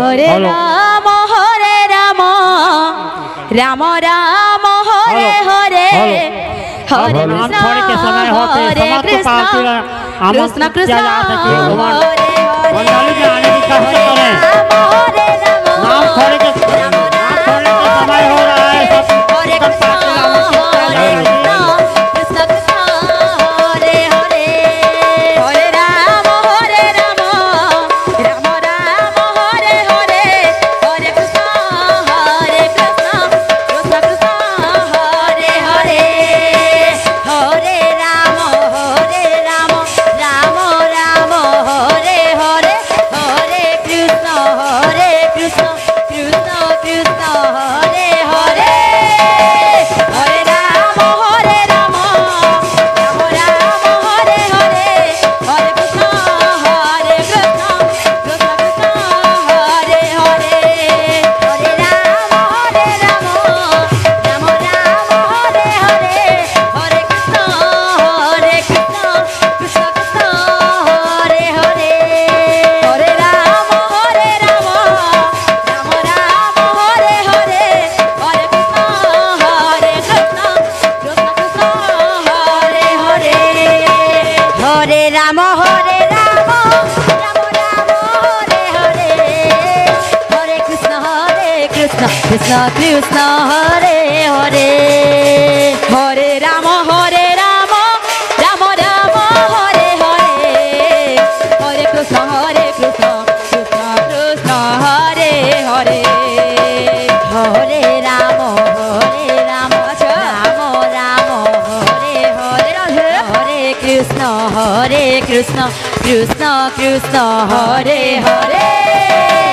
Hare Ram Ram Ram Hare Hare Hare Krishna Hare Krishna Krishna Krishna Krishna Krishna Hare Hare Hare Rama Rama Rama Hare Hare Hare Krishna Krishna Krishna Hare Hare Hare Rama Rama Rama Hare Hare Hare Krishna Krishna Krishna Hare Hare